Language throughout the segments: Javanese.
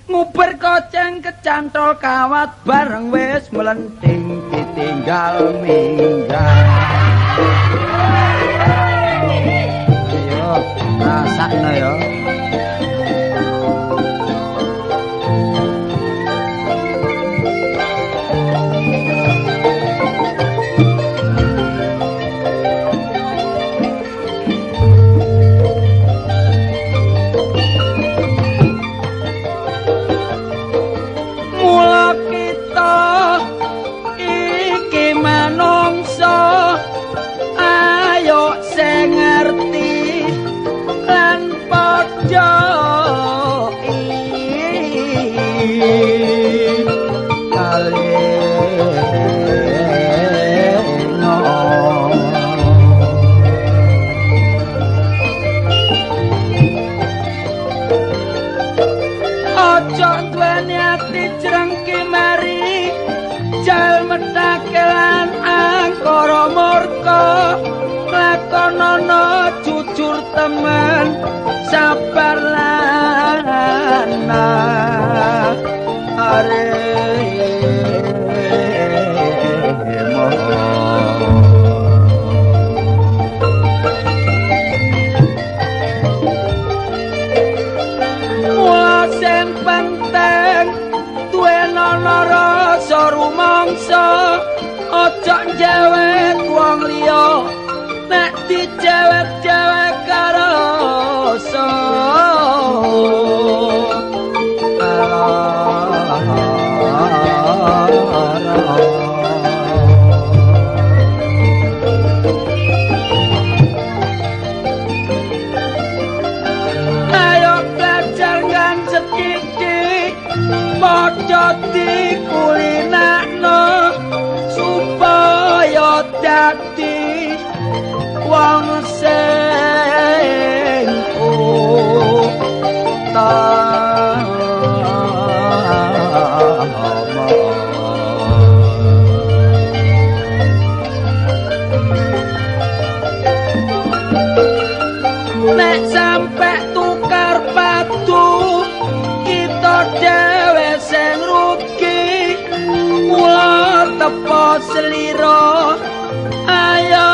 Nguber koceng kecantol kawat bareng wis melenting ditinggal minggat. Ayo rasakno ya. Teman sabar lana are mula sing penting duwe ana rasa rumangsa aja njewet wong liya nek dijewet-jewet karo ayo belajar kan sedidik padha dikulinakno supaya dadi wong sing nek sampe tukar padu kita dhewe sing rugi mula tepo slira ayo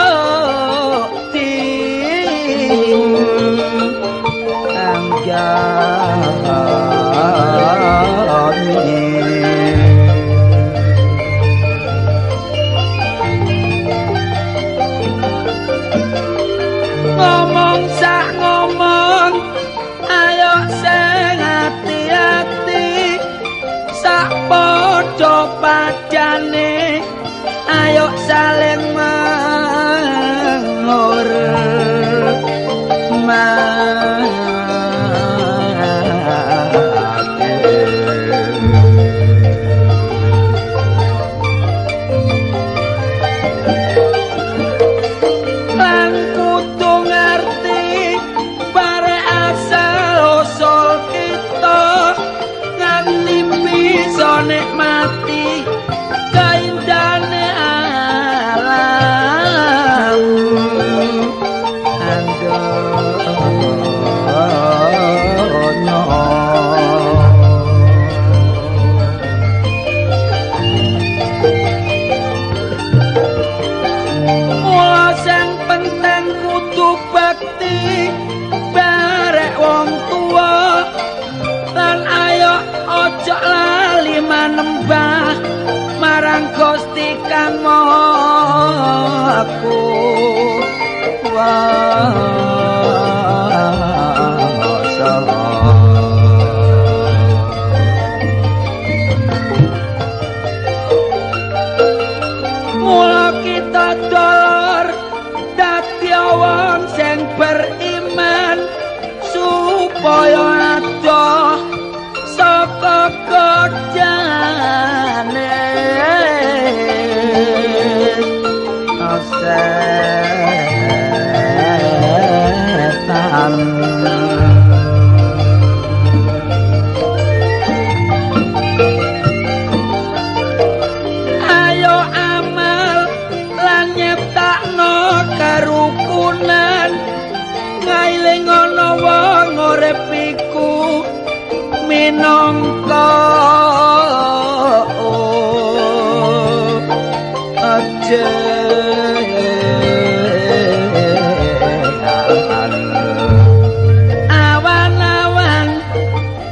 ngomong sak ngomong ayo sing hati-hati sak padha padane ayo saling nikmati kaindane alam andono mula sing penting kudu bakti barek wong tua lan ayo ojo lali manembah marang Gusti Kang Maha Kuwasa. Mula kita dolor dadi wong sing beriman supaya adoh saka godane setan. Ayo amal lan nyiptakno karukunan ngailing ana wong urip iku minangka awan-awan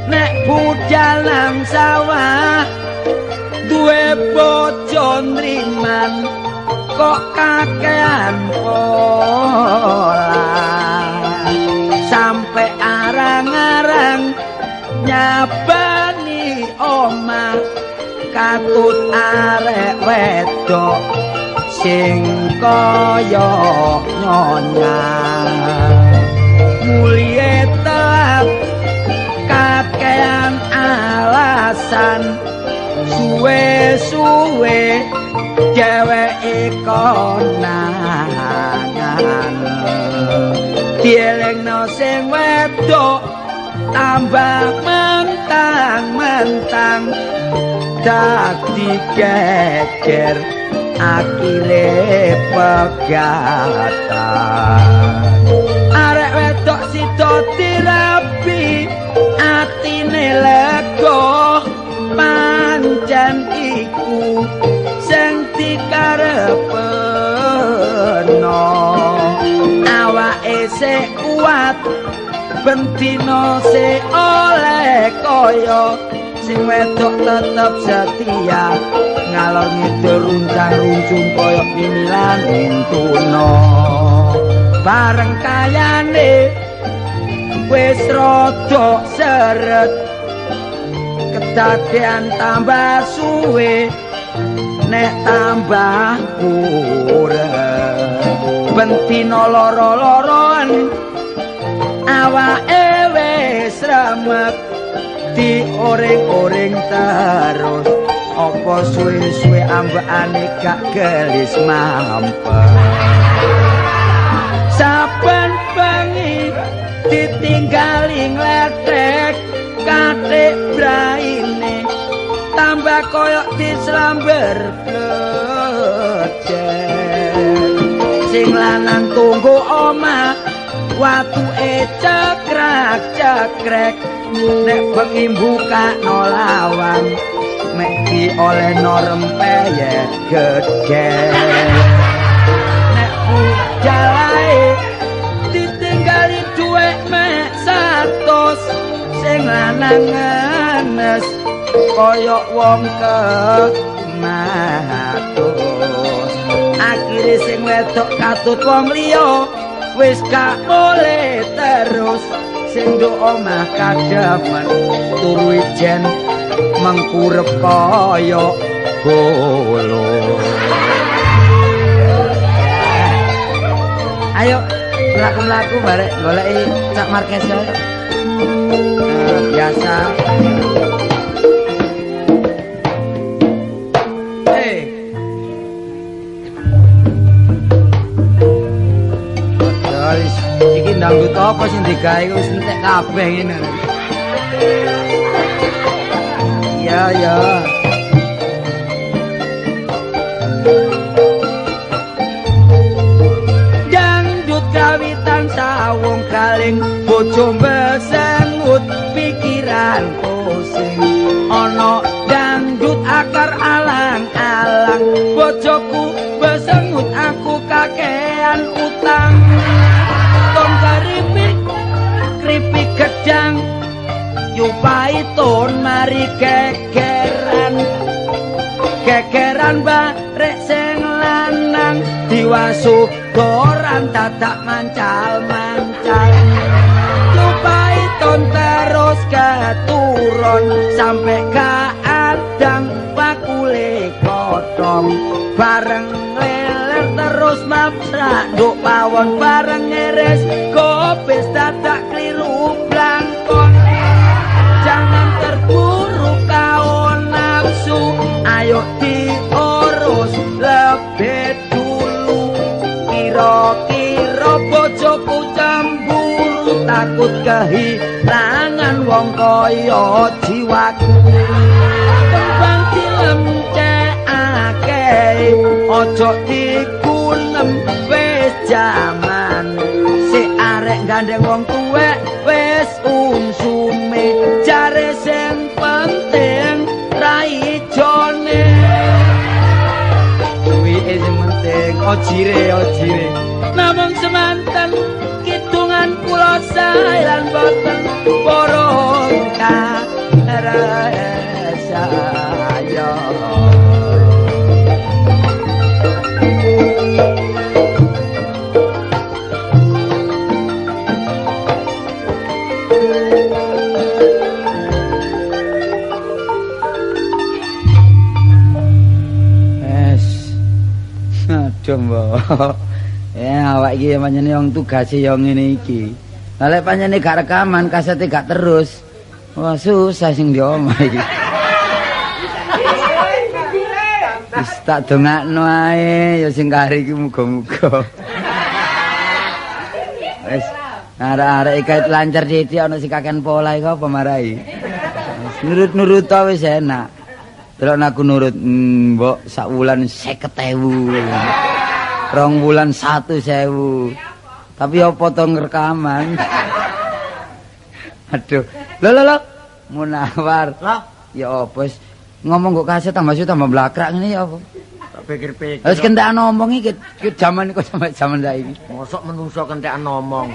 nek budal nang sawah duwe bojo nriman kok kakean pola sampai arang-arang nyabani omah katut arek wedok sing kaya nyonya mulie tetap kakean alasan suwe-suwe dheweke konangan dielingno sing wedok tambah mentang-mentang dadi geger akhire pegatan arek wedok sida dirabi atine lega pancen iku sing dikarepno awake sik kuat bentino se oleh kaya sing wedok tetep setia ngalor ngidul runcang-runcung kaya pinilan tuna bareng kayane wis rada seret kedadean tambah suwe nek tambah urip bentino loro-loron awake wis remek dioreng-oreng terus apa suwe-suwe ambekane gak gelis mampet saben bengi ditinggali ngletek katik braine tambah koyok dislamber bledek sing lanang tunggu omah watuke cekrak-cekrek nek bengi mbukakno lawang mek diolehno rempeyek gedhe nek bujalae ditinggali dhuwit mek 100 sing lanang ngenes koyok wong kematus akhire sing wedok katut wong liya wis gak boleh terus sing nduk omah kademen turu ijen mengkurep kaya bolo ayo mlaku-mlaku barek goleki Cak Marques biasa iki dangdut apa sing digawe wis entek kabeh ngene. Iya ya. Dangdut kawitan sawung kaling bojo besengut pikiran pusing ana dangdut akar alang-alang bojoku besengut aku kakean utang keripik gedang yupai ton mari gegeran barek sing lanang diwasu doran dadak mancal-mancal yupai ton terus keturun sampai ke adang bakule kodong bareng leler terus maprak nduk pawon bareng ngeres kopis dadak kliru blangkon jangan terburu kau nafsu ayo diurus lebih dulu takut kehilangan wong kaya jiwaku kembang dilemcekake ojo dikunem wis jaman si arek gandeng wong tuwek wis unsume jare sing penting raijone kuwi sing penting ojire namung semanten kidungan kula sae lan boten porong karasa ya aduh mbok ya awak iki pancene wong tugase yo ngene iki lah lek pancene gak rekaman kasete gak terus wah susah sing di omah iki wis tak dongakno ae ya sing kari iki muga-muga wis arek-arek iki lancar dadi ana sing kaken pola iki apa marai nurut-nurut ta wis enak delok aku nurut mbok sak wulan 50.000 rong bulan 1.000 tapi apa to ngrekaman aduh lho Munawar lah ya apa wis ngomong kok kaset tambah blakrak ngene ya apa tak pikir-pikir wis kentekan ngomong iki jaman kok sampe jaman saiki mosok menungso kentekan ngomong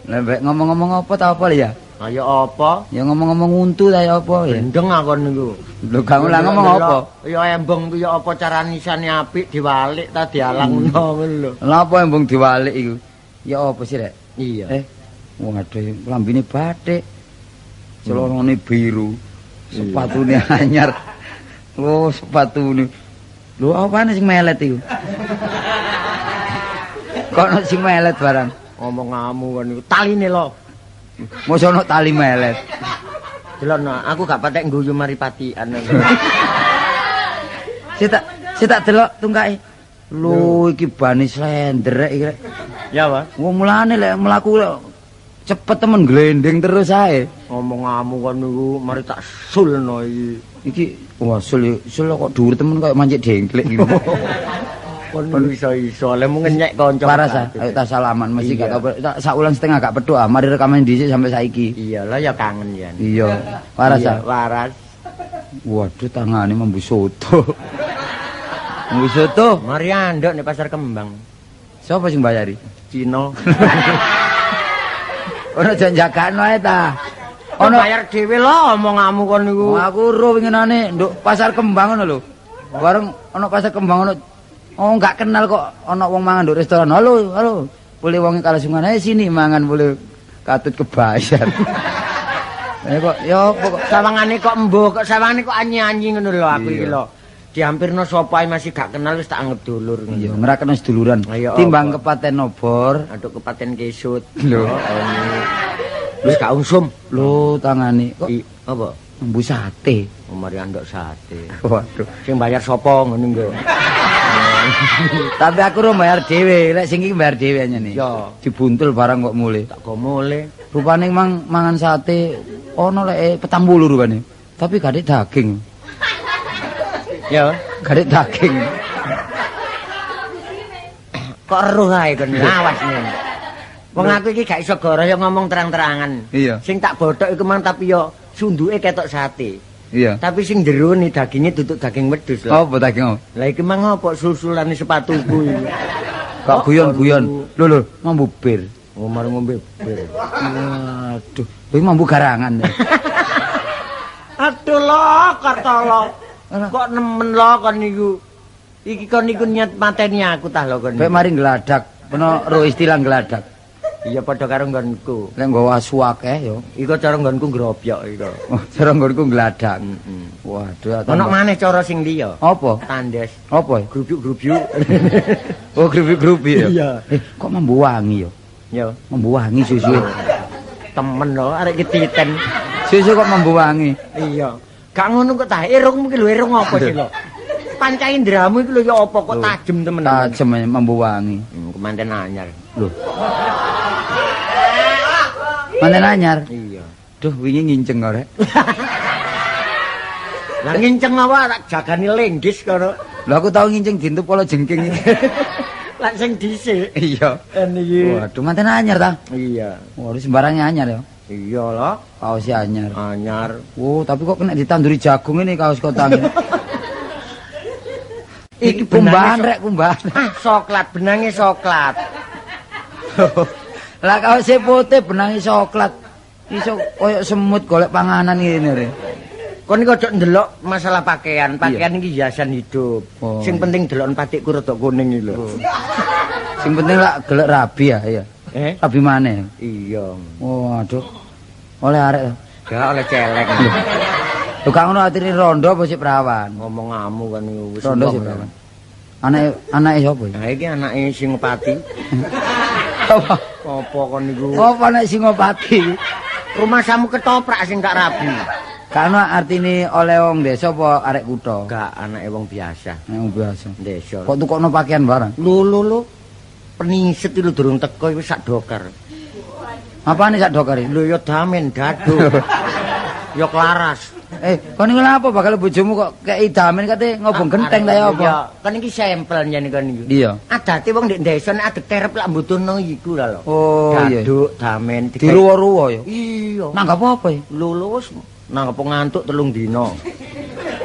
lek ngomong-ngomong apa ta apa ya ayo apa ya ngomong-ngomong untu ta ya apa ya gendeng aku niku lho gak ulang ngomong apa ya embong ku ya apa carane isane apik diwalik ta dialangno ngono lho lha apa embong diwalik iku ya apa sih rek iya waduh lambine bathik celonone biru sepatune anyar lho sepatune lho apane sing melet iku kok ono sing melet barang ngomong ngamu kan niku taline lho mosok ono tali melet delokno aku gak patek ngguyu maripatian Sita delok tungkae lho iki bani slenderek iki rek ya Pak wong mulane lek mlaku cepet temen glendeng terus ae ngomong ngamu kan niku mari tak sulno iki wah sul kok dhuwur temen kaya mancik dengklek iki kon iso-iso le mung ngenyek kanca parasa ayo ta salaman mesti gak tau sak wulan setengah gak pedhok mari rekaman dhisik sampai saiki iyalah ya kangen ya iya parasa waras waduh tangane mambu soto mambu soto mari andok ning pasar kembang sapa sing bayari Cina ono janjakno ae ta ono bayar dhewe lho omonganmu kon niku aku ro winginane nduk pasar kembang ngono lho warung ono pasar kembang ono oh enggak kenal kok ana wong mangan nduk restoran. Halo. Boleh wong kalasungan ae sini mangan boleh katut kebayar. Kok ya kok sawangane kok embuh kok sawangane kok anyi-anyi ngono lho aku iki lho. Dihampirno sapa ae masih gak kenal wis tak anggap dulur. Iya, ngrakene seduluran. Timbang kepaten obor, aduk kepaten kesut. Lho. Wis gak unsum. Lho tangane kok apa? Embu sate. Oh, mari andok sate. Waduh, sing bayar sapa ngono nggo. Tapi aku ro bayar dhewe, lek sing iki bayar dhewe anyane. Ya, dibuntul barang kok mulih. Tak go mulih. Rupane mangan sate ono lek 40 rupane. Tapi gak ada daging. Ya, gak ada daging. Kok eruh ae kon awas nih. Wong aku iki gak iso goro yo ngomong terang-terangan. Iya. Sing tak bodhok iku mang tapi yo sunduke ketok sate. Iya. Tapi sing jero ni dagingnya duduk daging wedhus lho. Apa daging? Lah iki mang apa susulane sepatuku iki. Kok guyon-guyon. Lho, mambu bir. Oh, mari ngombe bir. Waduh, kuwi mambu garangan. Aduh lho, kata lho. Kok nemen lho kon niku. Iki kon niku niat mateni aku tah lho kon. Kayak mari ngladak, peno ro istilah ngladak. Iya padha karo nggonku. Lek nggawa asu akeh yo. Iku cara nggonku ngrobyok iku. Oh, cara nggonku ngladak. Waduh, ono maneh cara sing liya. Apa? Tandes. Apa? Grubyuk-grubyuk. Oh, grubyuk-grubyuk ya. Iya. Kok mambu wangi yo? Ya, mambu wangi susu. Temen lho arek ketiten. Susu kok mambu wangi. Iya. Gak ngono kok ta. Irung iki lho, irung apa sih lho? Panca indramu iki lho ya apa kok tajem temen. Tajem mambu wangi. Kemanten anyar. Lho. Manten anyar. Iya. Duh, wingi nginceng kok rek. Lah nginceng apa tak jagani lenggis kono. Lho aku tau nginceng dintup polo jengking iki. Lah sing dhisik. Iya. Niki. Waduh, manten anyar ta? Iya. Waduh, sembarangnya anyar ya. Iya lah. Kaosnya anyar. Anyar. Oh, tapi kok kena ditanduri jagung ini kaos kotang. Iki kumbahan rek, kumbahan. Ah, coklat, benangnya coklat. Lah kaosnya putih benangi coklat. Iso koyo semut golek panganan ngene rek. Kon iki ojo ndelok masalah pakaian. Pakaian iki hiasan hidup. Oh. Sing penting delok patikku rada kuning iki lho. Sing penting lak gelek rabi ya, iya. Rabi maneh. Iya. Waduh. Oleh arek. Gak oleh celek. Lho kang ngono atine rondo apa sik perawan? Ngomong ngamu kan iku wis. Rondo sik perawan. Anake sapa iki? Nah iki anake Singopati. Apa? Apa kon niku? Apa nek Singopati? Rumah samu ketoprak sing gak rabi. Kan artine oleh wong desa apa arek kutha? Gak anake wong biasa. Yang biasa. Desa. Kok tukokno pakaian barang? Lho. Peniset iki durung teko wis sak dokar. Apane sak dokare? Lho ya damen dadu. Ya klaras. Kon niku lha apa bakal bojomu kok kei damen kate ngobong genteng ta ya apa? Ya, kan iki sampel yen kan iki. Iya. Adate wong ndek desa nek adek terep lak mbutuhno iku lho. Oh iya. Daduk damen diruwa-ruwa ya. Iya. Nanggap apa ya? Lho wis nanggap ngantuk 3 dina.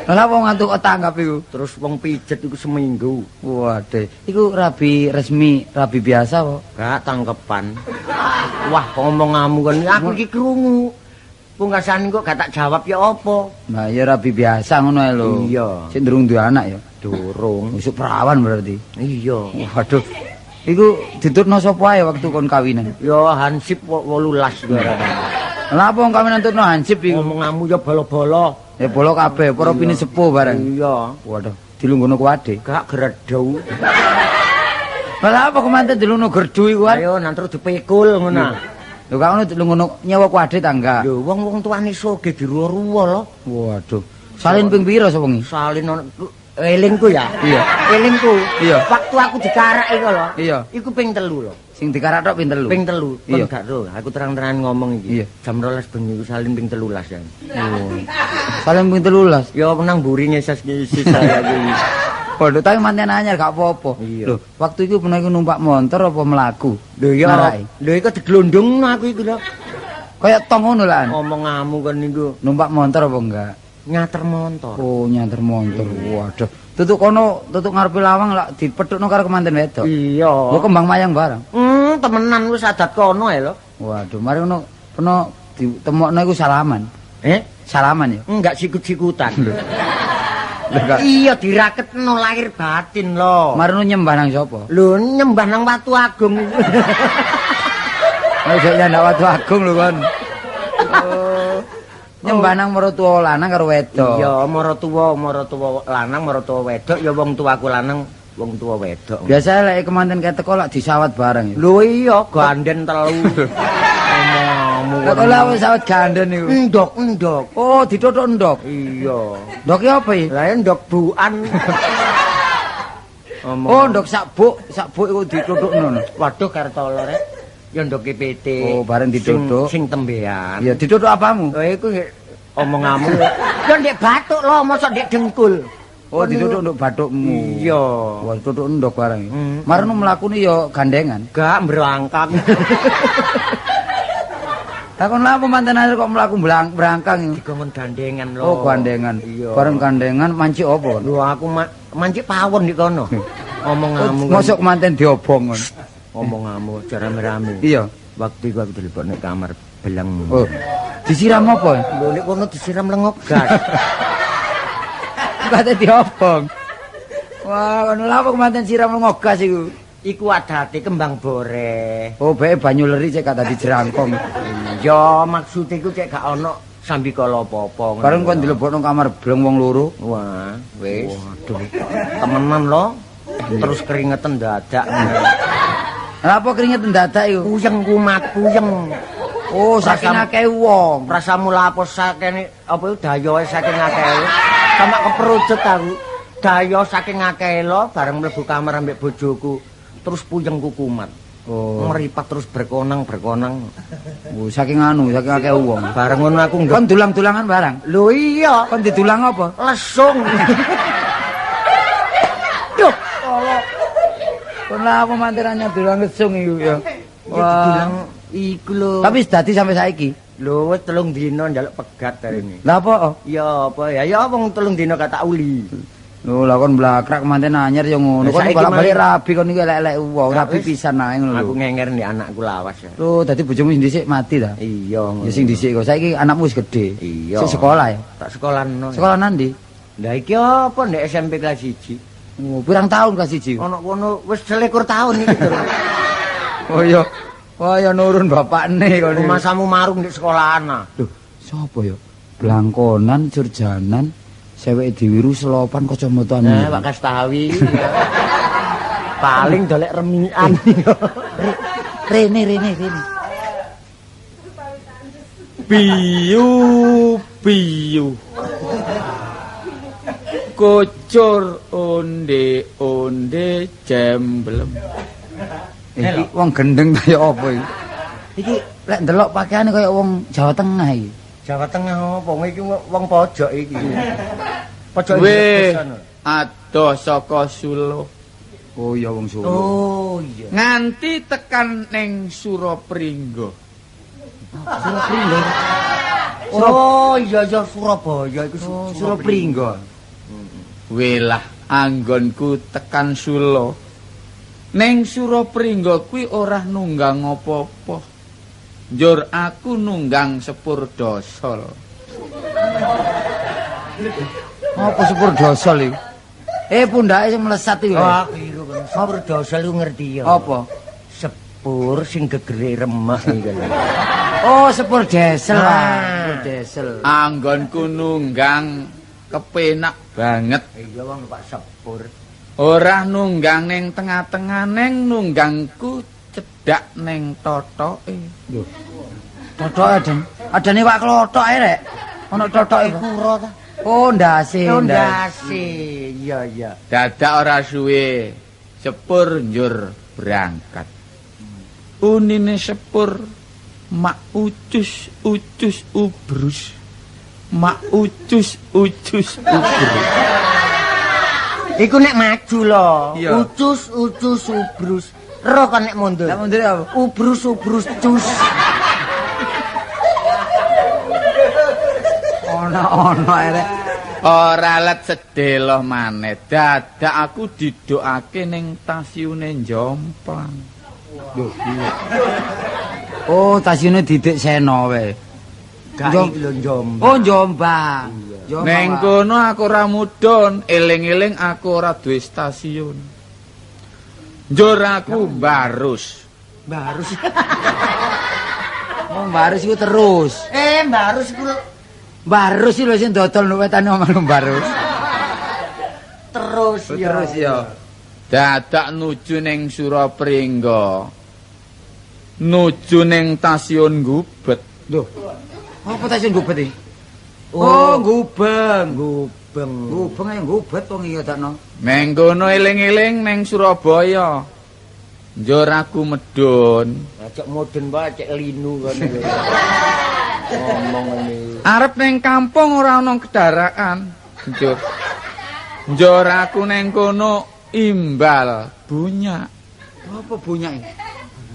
Lah wong ngantuk kok tanggap iku. Terus wong pijet iku seminggu. Waduh, iku rabi resmi, rabi biasa kok. Gak tangkepan. Wah, ngomong ngamu kan aku iki krungu. Pungkasan kok gak tak jawab ya apa? Nah, ya rabi biasa ngono ae lho. Iya. Sik durung duwe anak ya. Durung. Isuk perawan berarti. Iya. Waduh. Iku ditutno sapa ae waktu kon kawinan? Ya hansip 18 garane. Lah apa wong kawinan tutno hansip iku? Ngomong ngamu ya bolo-bolo. Ya bolo kabeh, para pini sepuh bareng. Iya. Waduh, dilungguhno ku ade. Gak gredau. Lah apa kemanten dilungguhno gerdu iku kan? Ayo nanti dipikul ngono. Lho kak ngono dilungguhno nyewa ku ade ta enggak? Lho wong-wong tuane soge diruwa-ruwa lho. Waduh. Salin ping pira sapa wengi? Salin elingku ya. Iya. Elingku. Iya. Waktu aku dikarak iku lho. Iya. Iku ping 3 lho. Sing dikarak tok ping 3. Ping 3. Kon Iya. gak ro, aku terang-terangan ngomong iki. Iya. Jam 12 bengi iku salin ping 13 ya. Oh. Salin ping 13. Ya menang buri ngeses saya iki. Waduh, tapi manten anyar gak apa-apa. Iya. Lho, waktu iku pernah iku numpak motor apa melaku? Lho ya. Narai. Lho iku diglondongno aku iku lho. Kayak tong ngono lah. Ngomong ngamu kan niku. Numpak motor apa enggak? Nyater motor. Oh, nyanter motor. Waduh. Tutuk kono, tutuk ngarepe lawang lak dipethukno karo kemanten wedok. Iya. Kok kembang mayang barang. Temenan wis adat kono ae lho. Waduh, mari ngono peno ditemokno iku salaman. Salaman ya. Enggak sikut-sikutan. Lho, Kak. Iya diraketno lahir batin lho. Mari ngono nyembah nang sapa? Lho nyembah nang Watu Agung. Ojo nyandak Watu Agung lho kon. Oh. Nyembah nang maratuwa lanang karo wedok. Iya, maratuwa lanang, maratuwa wedok ya wong tuaku lanang, wong tua wedok. Biasa lek kemanten keteko lak disawat bareng ya. Lho iya, ganden telu. Omongmu. Kok lak wis sawat ganden niku. Endok. Oh, ditotok endok. Iya. Ndok ki apa iki? Lah endok buan. Oh, ndok sakbuk iku ditutupno. Waduh Kartolo rek. Ya ndok PT. Oh, bareng ditutuk. Sing tembean. Ya ditutuk apamu? Oh iku omonganmu. Ya ndek bathuk lho, mosok ndek dengkul. Oh, ditutuk ndok bathukmu. Iya. Wah, ditutuk ndok bareng. Marno mlakune ya gandengan. Gak berangkang. Lah kon lha manten ae kok mlaku brangkang iki. Dikon gandengan lho. Oh, gandengan. Iya. Bareng gandengan manci apa? Lho aku mancik pawon di kono. Omonganmu. Mosok manten diobong kon. Omonganmu cara rame-rame. Iya. Waktu iku aku telepon nek kamar beleng. Oh. Disiram apa? Lho nek kono disiram lengok gas. Kate diobong. Wah, kon lha apa manten siram ngogas iku? Iku adate kembang bore. Oh, bae banyu leri cek kata dijerangkong. Ya maksud iku cek gak ono sambikala apa-apa. Bareng kon dilebokno kamar bleng wong loro. Wah, wis. Waduh. Temenan lho. Terus keringetan dadak. Lah apa keringet mendadak iku? Puyeng kumat, puyeng. Oh, saking akeh wong. Prasamu lapos saking apa iku dayoe saking akeh. Sama keperujut aku. Dayo saking akeh lho bareng mlebu kamar ambek bojoku. Terus puyengku kumat. Oh. Meripat terus berkonang. Oh, saking akeh wong. Bareng ngono aku Kon dulang-dulangan barang. Lho iya, Kon didulang apa? lesung. Duh, Allah. Kon lah apa mantirane dulang lesung iku ya. Wah, iku lho. Tapi dadi sampai saiki. Lho wis 3 dina njaluk pegat darene. Lah apa? Ya apa ya? Ya wong 3 dina kata uli. Lho lah kon blakrak manten anyar ya ngono. Lah, Kon saiki bolak-balik mah- rabi kon iki elek-elek wong, Lah, rabi wis. pisan ae ngono Aku lho. ngenger nih anakku lawas ya. Lho dadi bojomu sing dhisik mati ta? Iya ngono. Ya sing dhisik kok. Saiki anakmu wis gedhe. Iya. Sing sekolah ya. Tak sekolahno. Sekolah nandi? Lah iki apa ndek SMP kelas 1? Oh, pirang tahun kelas 1? Ono kono wis 21 tahun iki lho. Oh iya. Wah ya nurun bapakne kon. Masamu marung ndek sekolah ana. Lho, sapa ya? Blangkonan, Jurjanan, seweke diwiru selopan kacamataan. Nah, Pak Kastawi. Paling dolek remian. Rene. Piyu Kocor onde jemblem. Iki wong gendeng kaya apa iki? Iki lek ndelok pakaiane kaya wong Jawa Tengah iki. Jawa Tengah apa? Iki wong pojok iki. Pojok Weh, sana. adoh saka Solo. Oh iya wong Solo. Oh iya. Nganti tekan ning Surapringga. Surapringga. Oh iya Surabaya iku Oh, Surapringga. Welah anggonku tekan Solo. Ning Surapringga kuwi ora nunggang apa-apa. Njur aku nunggang sepur dosol. Apa sepur dosol iki? Pundake sing mlesat iki. Wah, keliru Bang. Sepur dosol lu ngerti ya. Apa? Sepur sing gegere remek iki. Oh, sepur desel, Pak. Ah. Sepur desel. Anggonku nunggang kepenak banget. Iya Bang Pak sepur. Ora nunggang ning tengah-tengah neng nunggangku cedak ning totoke. Lho. Totoke Den. Adane wak klothok ae rek. Ono totoke. Pura ta? Oh, ndase. Ndase. Iya. Dadak ora suwe sepur njur berangkat. Unine sepur mak ucus ubrus. Mak ucus ubrus. Iku nek maju lho. Iya. Ucus ubrus. Ro kan nek mundur. Lah mundur apa? Ubrus cus. Ono ae rek. Ora let sedelo maneh. Dadak aku didokake ning stasiune Jomplang. Oh, stasiune Didik Sena wae. Gak Jom- iki lho Jombang. Oh, Jombang. Jombang, Neng Pak. kono aku ora mudhun, eling-eling aku ora duwe stasiun. Njur aku barus. Barus. Oh, Barus iku terus. Barus iku Barus iki lho sing dodol nek wetane omah Barus. terus ya. Terus ya. Dadak nuju ning Surapringga. Nuju ning stasiun Gubet. Lho. Apa stasiun Gubet iki? Oh, Gubeng. Gubeng. Gubeng ae Gubet wong iki dakno. Neng kono eling-eling ning Surabaya. Njur aku medun. Ajak modern wae, cek linu kan. Ngomong ini. Arep ning kampung ora ana kendaraan. Njur aku ning kono imbal bunyak. Apa bunyake?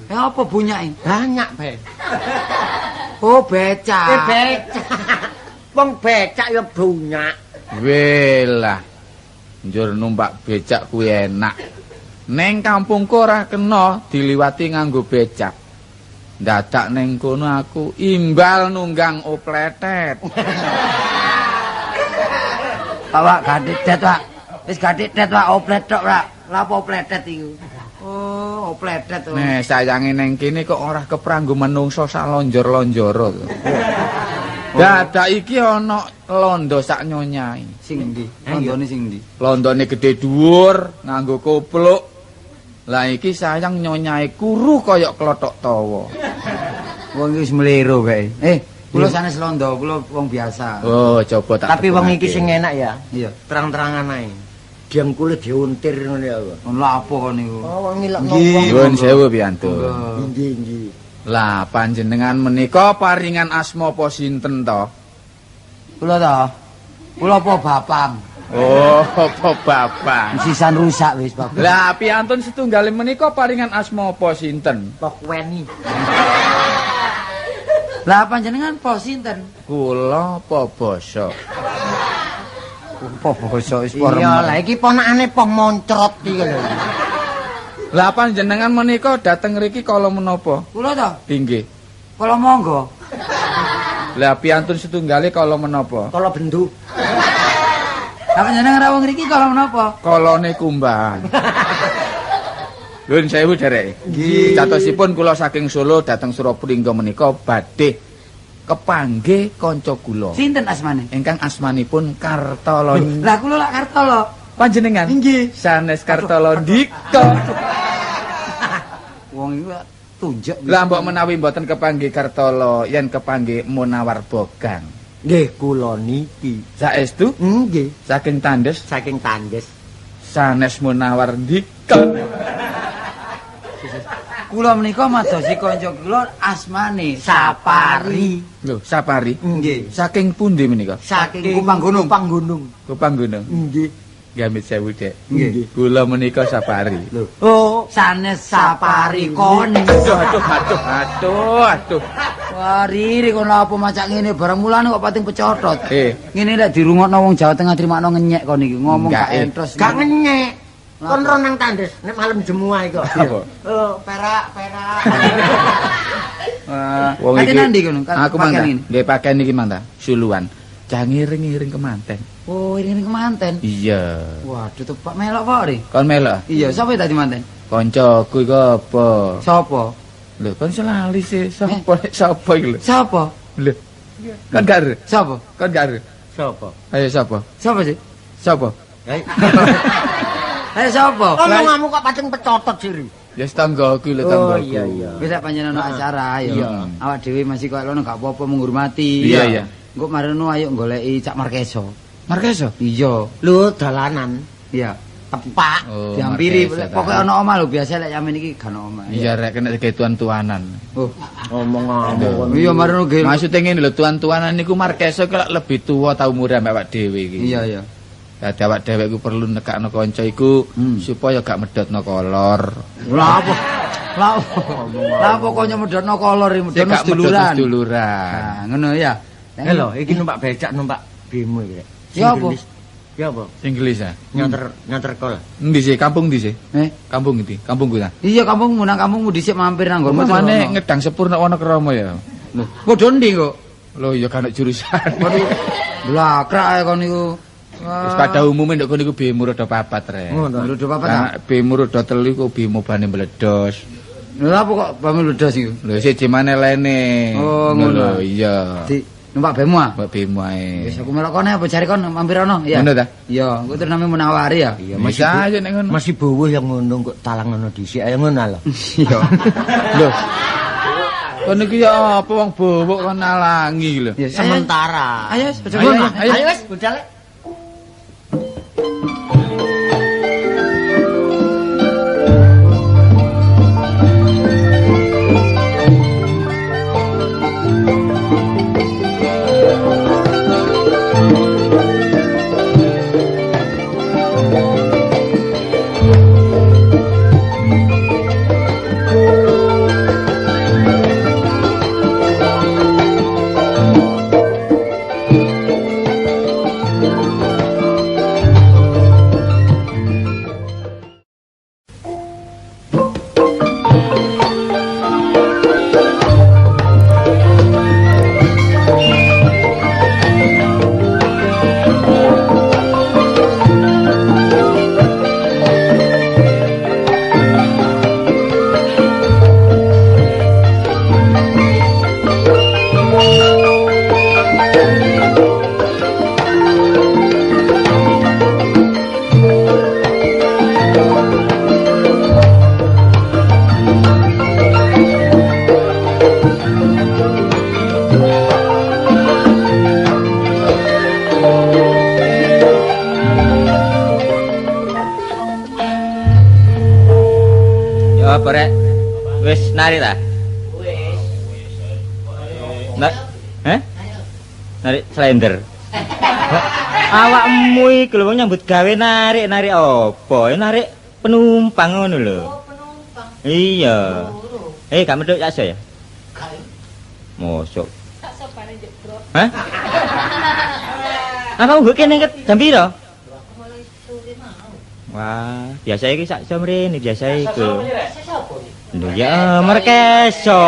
Apa bunyake? Banyak, Be. Oh, becak. Becak. Wong becak ya banyak. Welah. Njur numpak becak kuwi enak. Neng kampungku ora kena diliwati nganggo becak. Dadak ning kono aku imbal nunggang opletet. Pak gadhet, Pak. Wis gadhet, Pak, oplet tok, Pak. Lah apa opletet iku? Oh, opletet. Oh. Nih sayange neng kene kok ora kepranggo menungso sak lonjor-lonjoro to. Dadak iki ana londo sak nyonyai. Sing ndi? Londone sing ndi? Londone gedhe dhuwur nganggo kopluk. Lah iki sayang nyonyai kuru kaya klothok tawa. Wong iki wis mlero kae. Kula sanes londo, kula wong biasa. Oh, coba tak Tapi wong iki tekungake. sing enak ya. Iya. Terang-terangan ae. dengkule diuntir ngene ya. Lah apa kon niku? Oh, wong ngilok Nuwun sewu piyantun. Nggih, nggih. Lah panjenengan menika paringan asma apa sinten to? Kula to. Kula apa Bapang? Oh, apa bapak? Sisan rusak wis, Bapak. Lah piyantun setunggal menika paringan asma apa sinten? Tok weni. Lah panjenengan po sinten? Kula apa basa? Apa basa wis Iya, lah iki ponakane poh moncrot iki lho. Lah panjenengan menika dateng riki kala menapa? Kula to. Inggih. Kala monggo. Lah piyantun setunggale kala menapa? Kala bendu. Lah panjenengan rawuh ngriki kala menapa? Kalane kumbang. Nuwun sewu derek. Nggih. Catosipun kula saking Solo dhateng Surapringga menika badhe kepanggih kanca kula. Sinten asmane? Ingkang asmanipun Kartolo. Lah kula lak Kartolo. Panjenengan? Nggih. Sanes Kartolo Ndika. Wong iku tunjuk. Lah mbok menawi mboten kepanggih Kartolo, yen kepanggih Munawar Bogang. Nggih, kula niki. Saestu Nggih, saking tandes saking Tandes. sanes Munawar Ndika. Kula menika madosi kanca kula asmane Sapari. Lho, Sapari. Nggih. Saking pundi menika? Saking Kupang Gunung. Kupang Gunung. Kupang Gunung. Nggih. Gamit sewu, Dek. Nggih. Kula menika Sapari. Lho. Oh, Sanes Sapari kon. Aduh. Wah, riri kon apa macak ngene barang mulane kok pating pecotot. Ngene lek dirungokno wong Jawa Tengah trimakno ngenyek kon iki ngomong Enggak, gak entros. gak ngenyek. Kon ro nang Tandes nek malam jemua iku. Apa? Oh, perak. Wah, Wong kate iki nandi kono? aku mantah. Nggih pakaian iki mantah. Suluan. Cah ngiring-ngiring kemanten. Oh, ini kemanten. Iya. Waduh, tepak melok kok, Ri. Kon melok? Iya, sapa tadi manten? Koncoku iku apa? Sapa? Lho, kon selali sih. Sapa nek sapa iki lho? Sapa? Lho. Kon gak ero? Sapa? Kon gak ero? Sopo? Ayo sapa? Sapa sih? Sapa? Ayo sapa? Omonganmu kok pating pecotot sih. Ya tanggaku lho Oh, tanggaku. iya. Wis sak panjenengan ono acara ayo. Iya. Awak dhewe masih koyo ngono gak apa-apa menghormati. Iya. Engko mareno ayo goleki Cak Markeso. Markeso? Iya. Lho, dalanan Iya. tepak. Oh, Diampiri Markeso, pokoke ono omah lho, biasa lek yamin iki gak ono omah. Iya rek kena kayak tuan-tuanan. Oh, Omong-omong. iya mareno ge. Maksudnya ngene lho tuan-tuanan niku Markeso kok lebih tua tau umure ambek awak dhewe iki. Iya. Dadi awak dhewe iku perlu nekakno kanca iku supaya gak medhotno kolor. Lah apa? Lah apa kok nyemedhotno kolor iki medhotno Gak medhotno seduluran. seduluran. Nah, ngono ya. Lho, iki numpak becak numpak bemo iki. Ya apa? Ya apa? Inggris ya. Nyanter kol. Endi sih? Kampung ndi sih? Kampung ndi? Kampungku ta. Iya, kampungmu nang kampungmu dhisik mampir nang nggonmu. Mane ngedang sepur nek ana krama ya. Lho, padha ndi kok? Lho ya kan jurusan. Waduh. Blakrak ae kon niku. Wis pada umume ndek kono iku bemo rada papat rek. Ngono. Lho, do papat ta? Nah, bemo rada telu iku bemo bane meledos. Lho, apa kok bamil ledos iku? Lho siji maneh lene. Oh, ngono. Lho iya. Di numpak bemo ah? Mbak bemo ae. Wis aku melok kene apa cari kon mampir ono ya. Ngono ta? Iya, engko terus namanya Munawari ya. Iya, Masih aja nek ngono. Masih bowo yang ngono kok talang ngono dhisik ayo ngono lho. Iya. Lho. Kon iki ya apa wong bobok kon nalangi lho. Ya, Sementara. Ayo, aja Ayo, ngono. ayo. Ayo wis budal. Apa rek? Wis narik ta? Wis. Narik slender. Awakmu iki lho nyambut gawe narik apa? Narik penumpang ngono lho. Oh, penumpang. Iya. Gak medhok ya ya? Gak. Mosok. Tak sopane jebrok. Hah? Apa mbok kene jam piro? Wah, biasa iki sak jam rene biasa iku. Lho ya merkeso.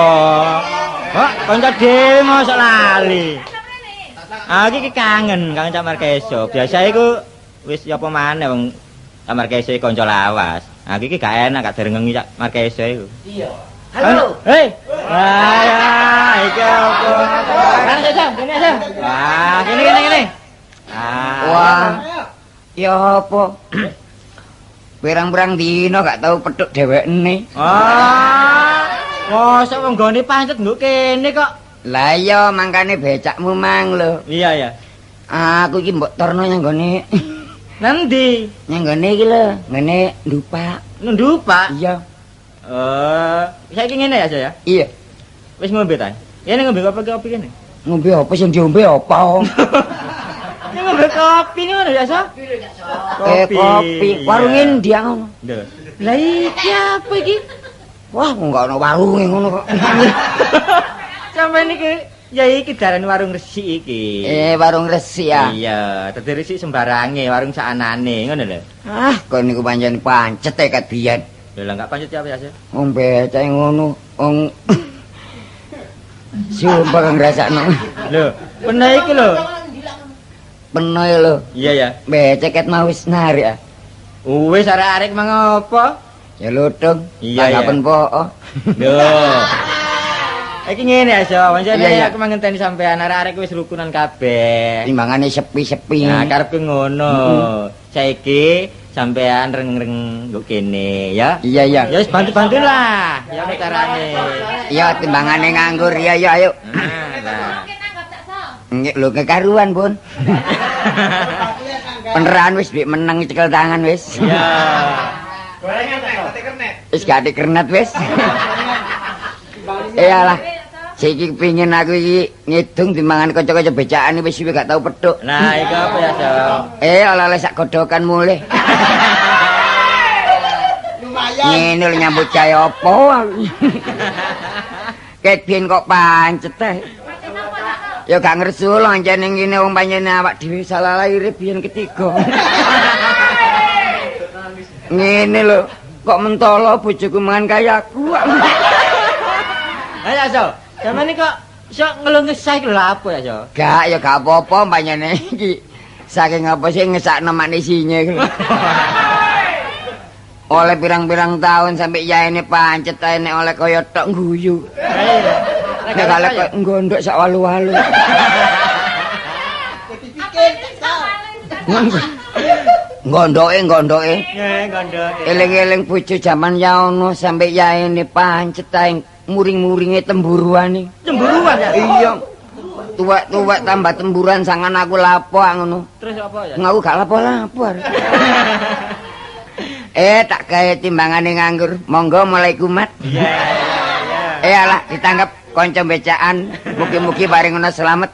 Kok kanca dhewe mosok lali. Iki kangen Cak Markeso. Biasa iku wis apa maneh wong Cak Markeso kanca lawas. Iki gak enak gak direngengi Cak Markeso iku. Iya. Halo. Hei. Wah, iki apa? Kan Sam, kene Sam. Wah, kene. Wah. Ya apa? Pirang-pirang dino gak tau petuk dhewekne. Mosok wong gone pancet nggo kene kok. Lah iya mangkane becakmu mang lho. Iya. Aku iki mbok torno nyang gone. Nanti Nyang gone iki lho, ngene ndupak. Ndupak? Iya. Saiki ngene ya, saya? Iya. Wis ngombe ta? Kene ngombe kopi kene. Ngombe apa sing diombe apa? Ini ngombe kopi ngono ya, So? Kopi. Warung endi ngono? Lho. Lah iki apa iki? Wah, enggak ono warunge ngono kok. Sampeyan iki ya iki daran warung resik iki. Warung resik ya. Iya, dadi resik sembarange, warung sakanane, ngono lho. Kok niku pancen pancet kat biyen. Lho lah enggak pancet apa ya, Sih? Wong becake ngono, wong sumpah ngrasakno. Lho, pernah iki lho. Penoy lho. Iya ya. Becek ket mau wis narik ah. Wis arek-arek mang apa? Ya lutung. Iya ya. Ngapen po. Lho. Iki ngene ya, So. Pancene Iya. aku mangenteni sampean arek-arek wis rukunan kabeh. Timbangane sepi-sepi. Nah, karepku ngono. Saiki sampean reng-reng nggo kene ya. Iya. Ya wis bantu-bantu lah. Ya apa carane? Ya timbangane nganggur ya ayo. Lah. Nggih lho kekaruan, Bun. Peneran wis duit menang cekel tangan wis. Iya. Gorengan tak kernet. Wis gak kernet wis. Iyalah. Saiki pengin aku iki ngidung timbangan kanca-kanca becakan wis gak tau petuk. Nah, iku apa ya, So? Oleh sak godokan mulih. Lumayan. Ngene lho nyambut gawe apa? Ket biyen kok pancet teh. Ya gak ngersul ancen ning kene wong panjenengan awak dhewe salah lahir biyen ketiga. Ngene lho, kok mentolo bojoku mangan kayaku. Ayo, So. Sampeyan iki kok sok ngeluh ngesah iki lho apa ya, So? Gak ya gak apa-apa panjenengan iki. Saking apa sih ngesakno manisine iki. Oleh pirang-pirang tahun sampai yaene pancet ae nek oleh kaya tok guyu. Nek kalek kok ngondok sak walu-walu. Gondoke. Gondoke. Eling-eling bojo jaman yaono sampai yaene pancet ae muring-muringe temburuane. Cemburuan ya? Iya. Tuwek-tuwek tambah temburuan sangan aku lapo ngono. Terus apa ya? Ngaku gak lapo-lapo. Tak gawe timbangane nganggur. Monggo mulai kumat. Iya. Alah ditangkap kanca becaan. Mugi-mugi paring ana slamet.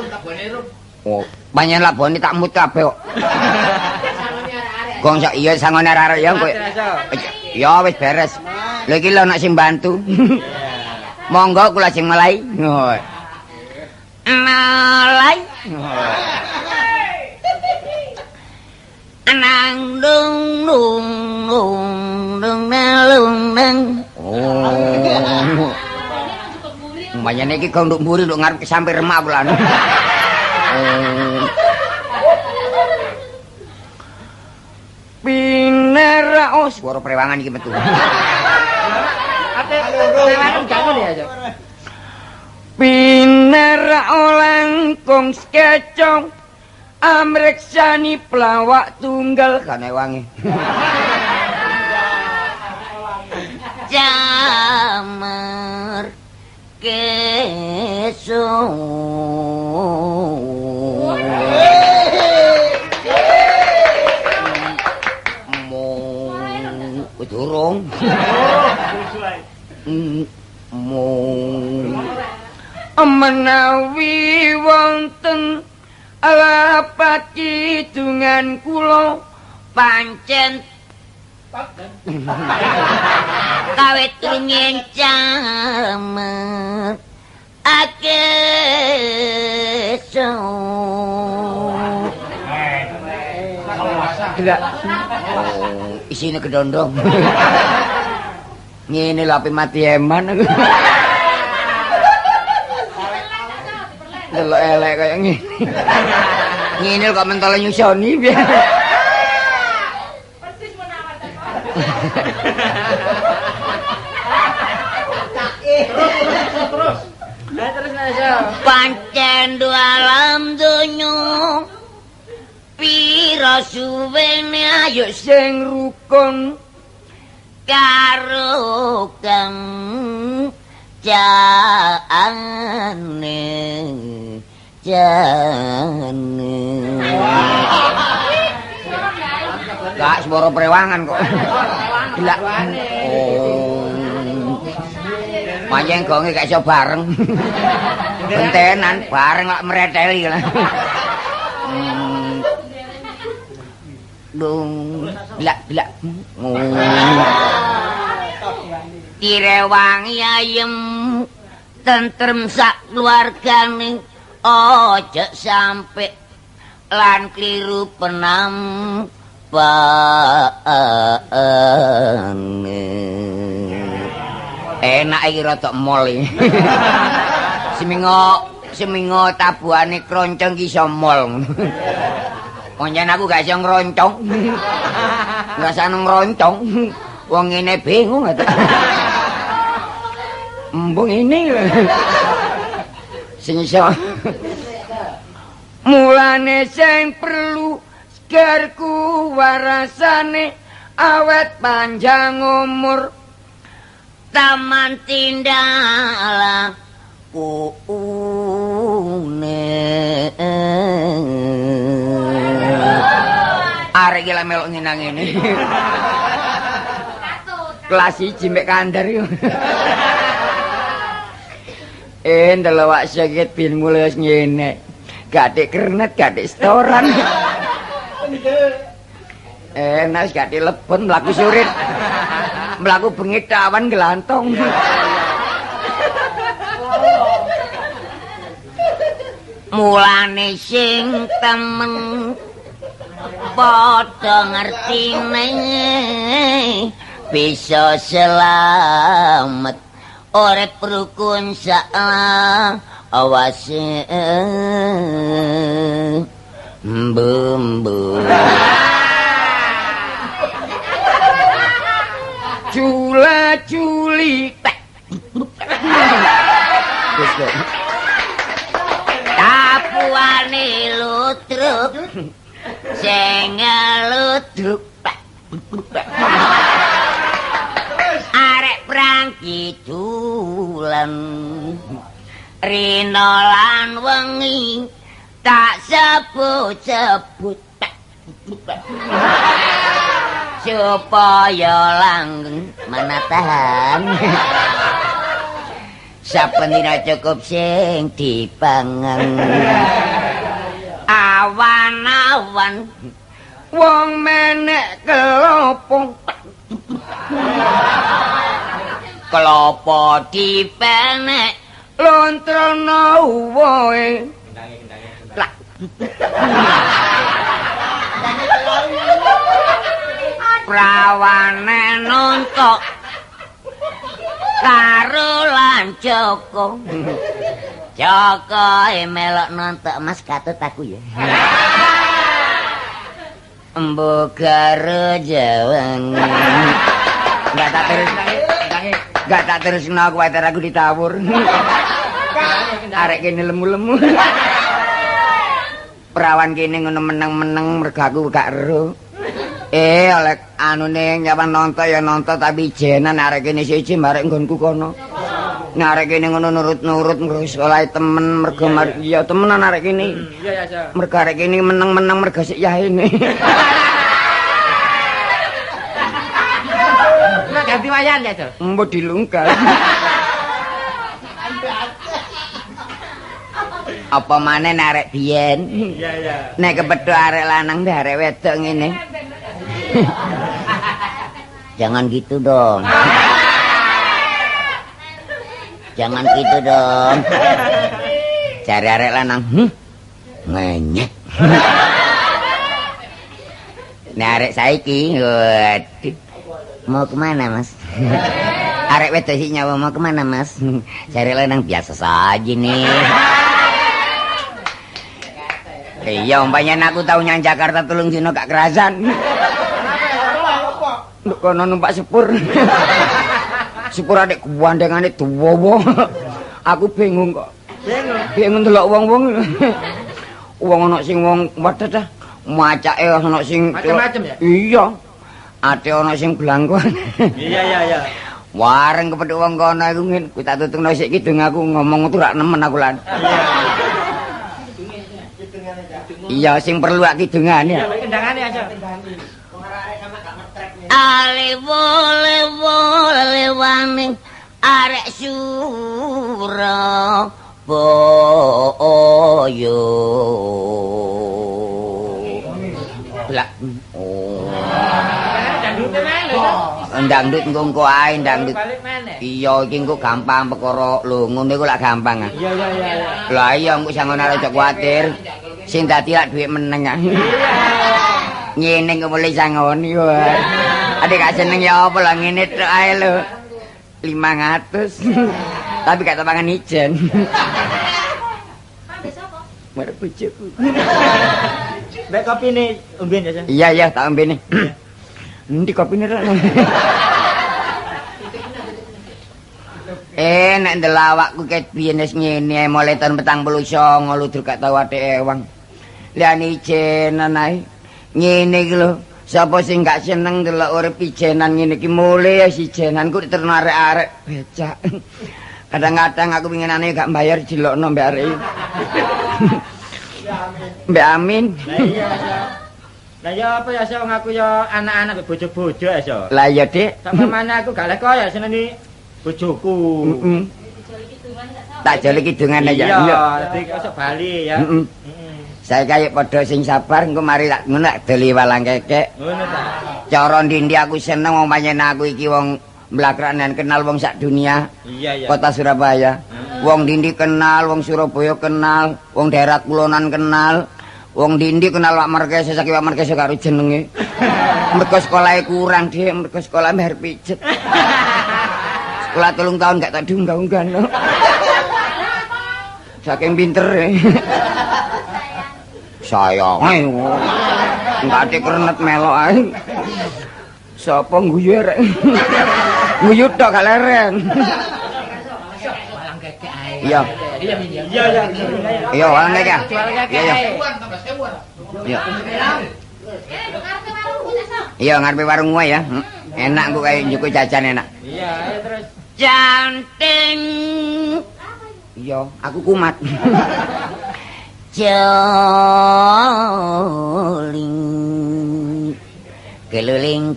Tabone rum. Oh, panjen labone tak mut kabeh kok. Gong sak iya sangone arek ya kowe. Ya wis beres. Lha iki lho nek sing bantu. Monggo kula sing mulai. Mulai. Anang dung dung dung dung dung dung. Oh. Mbanyane iki kok nduk mburi nduk ngarep sampe remak pula. Pinera suara prewangan iki metu. Ate prewangan gak ngono ya, So? Pinera langkung skecong amreksani pelawak tunggal kane wangi. Jamer keso. Durung. Menawi wonten alapat kidungan kula pancen kawit rumiyin camet akeso Enggak. Isine kedondong. Ngene lho ape mati eman aku. Delok elek kaya ngene. Ngene kok mentole nyusoni piye. Persis menawar. Terus. pancen alam donya pira suwene ayo sing rukun karo kang jane Gak swara prewangan kok. Gila. Oh. Manjeng gonge gak iso bareng. Bentenan bareng lak mreteli kan. Dung, gila. Direwangi ayem tentrem sak keluargane ojo sampe lan kliru penampane Enak iki rada mol iki. Semingo tabuhane kroncong ki iso mol. Pancen aku gak iso ngroncong. Gak seneng ngroncong. Wong ngene bingung ta. Embung ini sing iso. mulane sing perlu segarku warasane awet panjang umur taman tindala Arek iki lek melok nginang ngene. Kelas 1 mek kandar yo. Ndelok wak sakit bin mulai wis ngene. Gak kernet, gak setoran. Enak gak lebon mlaku surit. Mlaku bengi tawan gelantong. mulane sing temen padha ngertine bisa selamat urip rukun awase bumbu Cula-culi tapuane lutruk sing lutruk arek perang kidulan rina lan wengi tak sebut-sebut supaya langgeng manatahan saben dina cukup sing dipangan awan-awan wong menek kelopong klopo dipenek lontrono uwoe prawane nontok karo lan Joko melok nontok Mas Katut aku ya embo karo jawang gak tak terus aku wae aku ditawur arek kene lemu-lemu perawan kene ngono meneng-meneng mergo aku gak ero oleh anune nyawan nonton ya nonton tapi jenan arek kene siji marek nggonku kono nek arek kene ngono nurut-nurut nggo sekolah temen mergo ya temenan arek kene iya mergo arek kene meneng-meneng mergo sik yahene ganti wayan ya, Cok. Mbok dilungkas. Apa maneh arek biyen? Iya, iya. Nek kepethuk arek lanang mbek arek wedok ngene. Jangan gitu dong. Jangan gitu dong. Jare arek lanang, ngenyek. Nek arek saiki, waduh. Mau kemana, Mas? Arek wedok sik nyawa mau kemana, Mas? Jare lanang biasa saja nih. Iya, umpamanya aku tau nyang Jakarta 3 dino gak kerasan. Nduk kono numpak sepur. Sepur adek kuwandengane tuwa. Aku bingung kok. Bingung delok wong-wong. Wong ana sing wong wadah dah. Macake ana sing Macem-macem ya? Iya. Ate ana sing blangkon. Iya. Wareng kepethuk wong kono iku ngene, kuwi tak tutungno sik kidung aku ngomong tuh rak nemen aku lan. Iya, sing perlu ak kidungan ya. Kendangane aja. Lewaning arek Surabaya. Lah. Dangdute melu. Ndangdut engko ae ndangdut. Balik meneh. Iya, iki engko gampang perkara lho, ngono iku lak gampang. Iya. Lah iya engko sangono aja kuwatir. Sing dadi lak dhuwit meneng. Ngene engko mulai sangoni wae. Adik gak seneng ya apa lah ngene tok ae lho. 500. Tapi gak tapangan ijen. Mere bojoku. Mbak kopi nih umben ya, Cok. Iya, tak ombene. Endi kopine rek? Nek ndelok awakku ket biyen wis ngene mulai tahun 49 lu gak tau atik ewang. Liyane ijenan ae. Ngene iki lho, sapa sing gak seneng ndelok urip ijenan ngene iki mulai wis ijenan ku diterno arek-arek becak. Kadang-kadang aku pinginane gak bayar dilokno mbek arek. Mbak Amin. Lah ya apa ya wong aku ya anak-anak bojo-bojo ya, Cok. Lah ya, Dik. Sampe mana aku gak leko ya seneni bojoku. Heeh. Tak joli kidungan aja. Iya, dadi kok bali ya. Heeh. Saya kaya padha sing sabar engko mari tak ngono doli walang kekek. Ngono ta. Cara ndi aku seneng wong panjen aku iki wong mlakranan kenal wong sak dunia. Iya. Kota Surabaya. Wong Dindi kenal, wong Surabaya kenal, wong daerah kulonan kenal. Wong Dindi kenal Pak Markese, saking Pak Markese karo jenenge. Mergo sekolahe kurang, Dik, mergo sekolah bayar pijet. Sekolah 3 tahun gak tak diunggah-unggahno. Saking pintere. Saya ae. Enggak ate krenet melok ae. Sapa guyu rek? Guyu tok gak leren. Iya. Iya, walang kekek. Iya. Iya. Iya, ngarepe warung wae ya. Enak kok kaya njuku jajan enak. Iya, terus Canting. Iya, aku kumat. Joling. Keliling.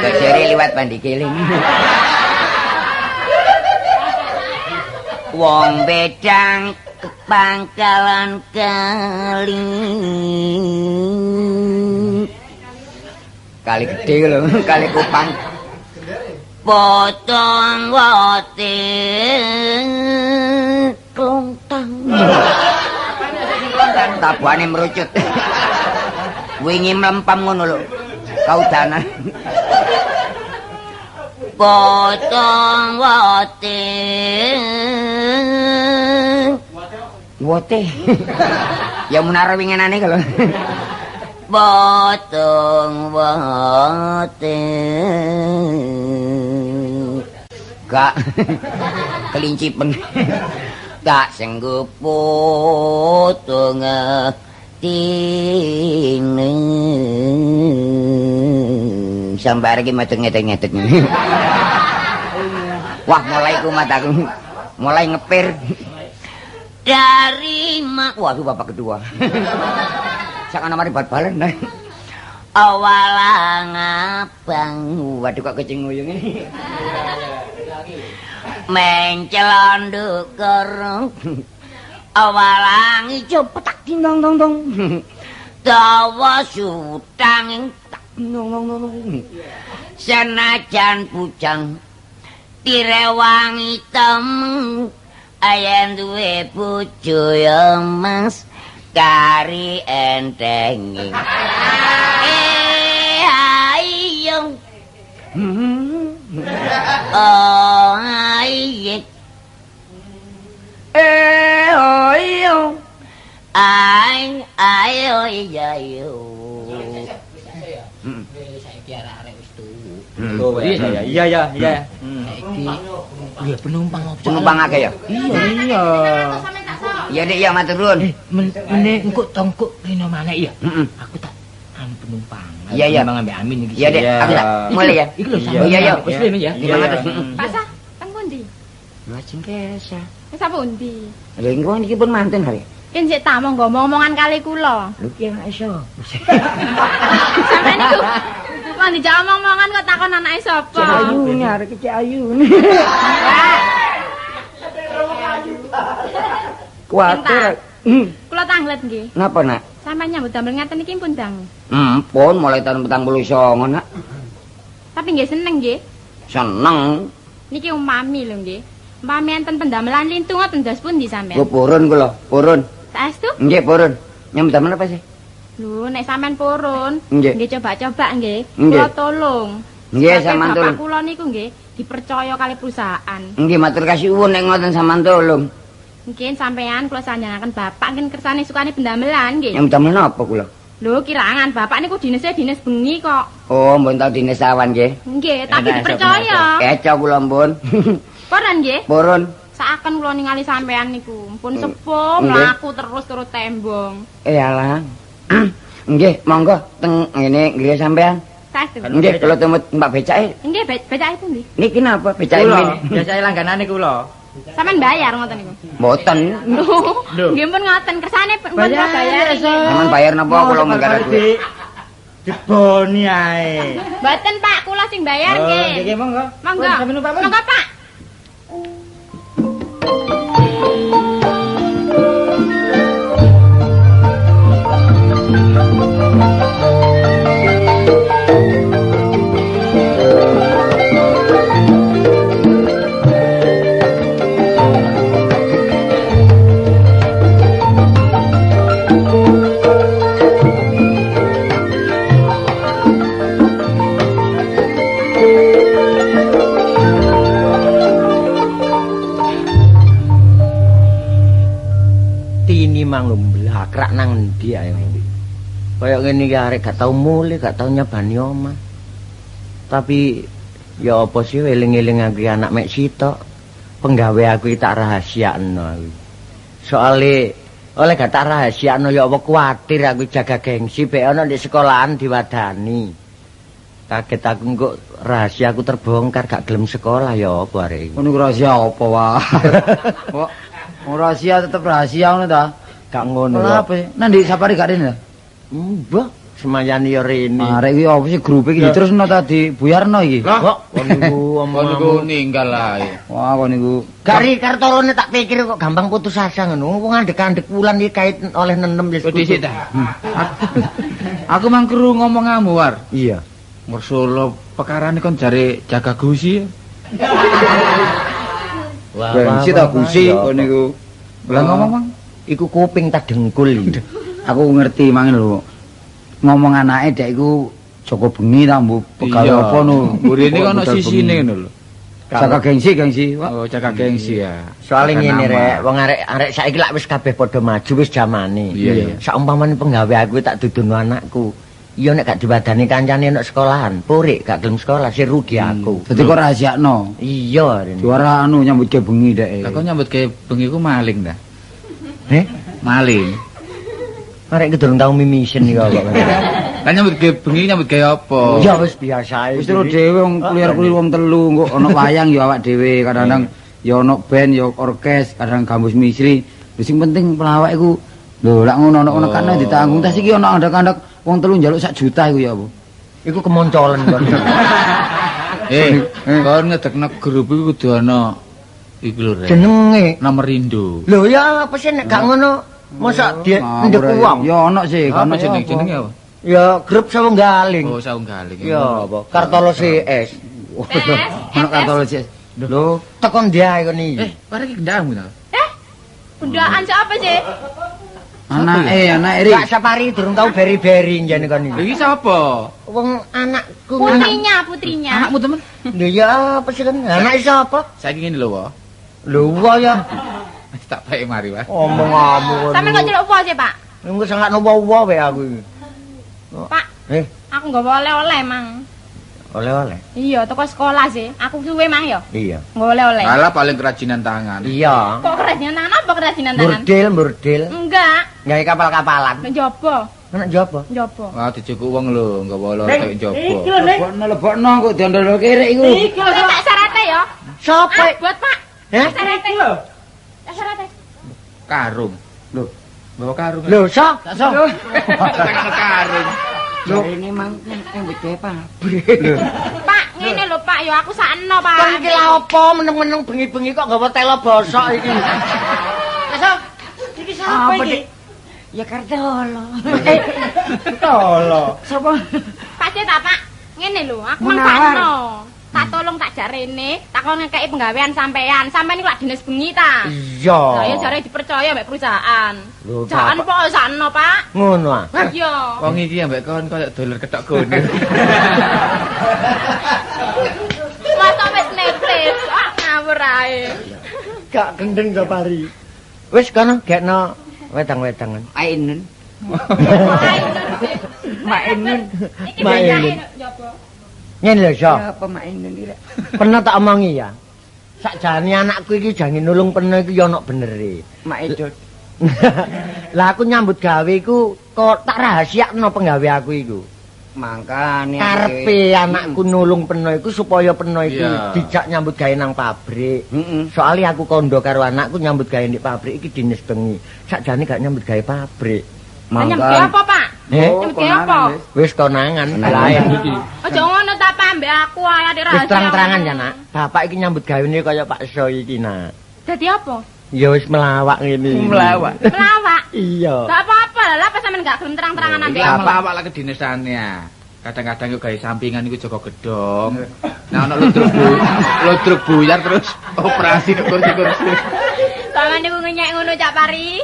Kejere liwat pandi keling. Wong bedang pangkalan kali. Kali gede lho, kali Kupang. Potong wote klontang. Tabuhane merucut. Wingi mlempam ngono lho. Kaudanan. Potong wote. Wote. Ya menara wingenane kalau. Potong wote. Gak kelincipen. Tak sanggup potong tine. Sampai lagi macet ngetek-ngetek. Wah, mulai kumat aku. Mulai ngepir. Dari mak. Waduh, bapak kedua. Sakana mari bal-balan. awalang abang. Waduh kok kucing nguyung ini. Mencelonduk kerung awalang ijo petak ding dong dong dong. Dawa sutang tak dong dong dong. Senajan bujang direwang hitam ayen duwe bojo ya Mas kari entengi ayo oh ayo ayo ayo ayo saiki arek wis tuwa Iya. Iya penumpang apa? penumpang akeh ya Iya. iya Dik ya matur nuwun Mene engko tongkok rino maneh iya. heeh Aku tak anu penumpang. Iya, iya. Bang ambek Amin iki. iya Dik aku tak mulai ya Iki lho iya iya Wis lho ya. Iya, matur. Pasah, teng pundi? Lajeng kesa Wis apa pundi? lha engko niki pun manten hari Ken sik ta monggo omongan kali kula. lho ki anak iso Sampeyan niku mau dijak omong-omongan kok takon anake sapa? ayune arek iki ayune kuatir Kula tanglet nggih. napa nak Sampeyan nyambut damel ngaten iki pun dang. pun mulai tahun 49 nak Tapi nggih seneng nggih. seneng Niki umami lho nggih. Umpami enten pendamelan lintu ngoten dos pundi sampeyan? ku purun kula purun Saestu? nggih purun nyambut damel apa sih Lho nek sampean purun, Nggih. nggih coba-coba nggih. Nggih. Kula tolong. Nggih, Sebab sampean bapak tolong. kula niku nggih dipercaya kali perusahaan. nggih matur kasih uwun nek ngoten sampean tolong Mungkin sampean kula sanjangaken bapak ngen kersane sukane pendamelan nggih. nyambut damel napa kula Lho kirangan bapak niku dinese dinas bengi kok. oh mbon tau dines awan nggih Nggih, tapi Enak, dipercaya. keco kula mbon Purun nggih. purun Saken kula ningali sampean niku, pun sepuh Nggih. mlaku terus turut tembong. alah nggih monggo teng ngene nggih sampean Saestu. nggih kula temut Mbak becake Nggih, becake pundi? niki napa becake Kula, min biasane langganane kula. Sampeyan bayar ngoten niku. mboten Lho, nggih pun ngoten kersane pun kula bayar. sampean bayar napa kula mengkara duit Diboni ae. Mboten Pak, kula sing bayar Oh, nggih. nggih monggo. Monggo. Pun, sampeyan numpak, pun. Monggo Pak. Tini mang lho mblakrak nang endi ae. Kaya ngene iki arek gak tau mulih, gak tau nyabani omah. Tapi ya apa sih eling-eling aku anak mek sitok. Penggawe aku iki tak rahasiakno aku. Soale oleh gak tak rahasiakno ya apa kuwatir aku jaga gengsi pek ana di sekolahan diwadani. Kaget aku kok rahasia aku terbongkar gak gelem sekolah ya apa arek iki. Ngono rahasia apa wae? Kok rahasia tetep rahasia ngono ta? Gak ngono. Ora apa? Nang ndi sapari gak rene? Mbah, semayani ya rene. Arek iki apa sih grup iki diterusno tadi buyarno iki. Kok niku Kon niku ninggal ae. Wah kok niku Gari kartolone tak pikir kok gampang putus asa ngono. Wong andek-andek wulan iki kait oleh nenem wis. Dhisik ta. Aku mang kru ngomongamu war. Iya. Mersolo pekarane kon jare jaga gusi. gengsi ta gusi kok niku. Lah ngomong Mang. Iku kuping tak dengkul iki. Aku ngerti mangin lho. Ngomong anake dek iku Joko bengi ta mbok pegawe apa no. Burine kono sisine ngono lho. Jaga gengsi. Wah. Oh, jaga gengsi ya. Soale Jaga ngene nama. rek, wong arek saiki lak wis kabeh padha maju wis jamane. Iya. Saumpamane penggawe aku tak dudono anakku. Iya nek gak diwadani kancane nek sekolahan, purik gak gelem sekolah sing rugi aku. Dadi kok rahasiakno. Iya, Ren. Juara anu nyambut ke bengi dek. Lah kok nyambut gawe bengi ku maling ta? Maling. Arek iki durung tau mimisen iki kok. Lah nyambut gawe bengi nyambut gawe apa? Ya wis biasa ae. Wis terus dhewe wong kuliah-kuliah wong telu kok ana wayang ya awak dhewe, kadang-kadang ya ana band ya orkes, kadang gambus misri. Wis sing penting pelawak iku lho lak ngono ana kan ditanggung tas iki ana kandak-kandak wong telu njaluk 1 juta iku ya apa? Iku kemoncolen kon. Kon ngedekno grup iku kudu ana iku lho, Rek. Jenenge. Nomor Indo. Lho ya apa sih nek gak ngono mosok dia ndek uang. Ya ana sih, Apa kono jenenge apa? Ya grup Sawunggaling. Oh, Saunggaling. Ya apa? Kartolo CS. Ono katologi. Lho, tekan dia iku ni. Bare iki ndangmu ta? Bundaan siapa sih? Anake Ri. Kak Sapari durung tau beri-beri jane kon Lha iki. iki sapa? Wong anakku. Putrinya. Anakmu temen? Lho ya apa sih kan? Anak sapa? Saiki ngene lho, Wo. Lho wa ya. Wis tak pae mari, Wah. Omong-omong. Sampeyan kok celuk apa sih, Pak? Nunggu sangat nopo-nopo wae aku iki. Pak, aku nggak oleh-oleh, Mang. Oleh-oleh. Iya, toko sekolah sih. Aku suwe, Mang ya. Iya. Nggak oleh-oleh. Alah paling kerajinan tangan. Iya. Kok kerajinan tangan apa kerajinan tangan? Burdil. Enggak, Gawe kapal-kapalan. nek jopo. Anak jopo. Jopo. Wah, dijukuk wong lho, nggawa oleh kaya jopo. Lebokno kok diondol kere iku. Kowe tak syarate ya. Sopo? Buat Pak. Heh? Syarate lho. Syarate. Karung. Lho, bawa karung. Lho, sok. Tekan karung. Lho ini mang mbok gawe pabrik. Pak, ngene lho Pak, ya aku sakno, Pak. Kon iki lha apa meneng-meneng bengi-bengi kok nggawa telo bosok iki. Esok. Iki sapa iki? Ya Kartolo. Tolo. Sapa? Pak cek tak, Pak. Ngene lho, aku Munawar. mangkano. Tak tolong tak jarene, tak kon ngekeki penggawean sampean. Sampeyan niku lak dinas bengi ta. Iya. Saya jare dipercaya mbek perusahaan. Lho, Jangan Bapak. pokok sakno, Pak. Ngono ah. Iya. Wong iki ambek kon koyo doler ketok gone. Masa wis nepes, ngawur ae. Gak gendeng Sapari. Wis kono gekno wedang-wedangan. Ainun. Mainun. Iki Mainun. bejake njopo. Ngene lho, Sok. Ya apa Ainun iki rek? Pernah tak omongi ya. Sakjane anakku iki jange nulung peno iki ya ono benere. Mak Edot. Lah aku nyambut gawe iku kok tak rahasiakno penggawe aku iku. Mangkane Karepe anakku nulung peno iku supaya peno iku Iya. dijak nyambut gawe nang pabrik. Heeh. Soalnya aku kondo karo anakku nyambut gawe di pabrik iki dinis bengi. Sakjane gak nyambut gawe pabrik. Nyambut apa, Pak? Oh, Nyambut apa? Wis konangan Konangan. lain iki. Aja ngono ta, Pak, mbek aku ae ade Wis rahasia. terang-terangan ya, Nak. Bapak iki nyambut gawene kaya Pak Soy iki, Nak. Dadi apa? Ya wis melawak ngene. Melawak. Melawak. Iya. Gak apa-apa lah, apa sampean gak gelem terang-terangan ambek Iki aku? awak lak kedinasannya. Kadang-kadang yo gawe sampingan iku jaga gedhong. Nah ono ludruk buyar terus operasi ke kursi-kursi. Sampeyan niku ngenyek ngono Cak Pari.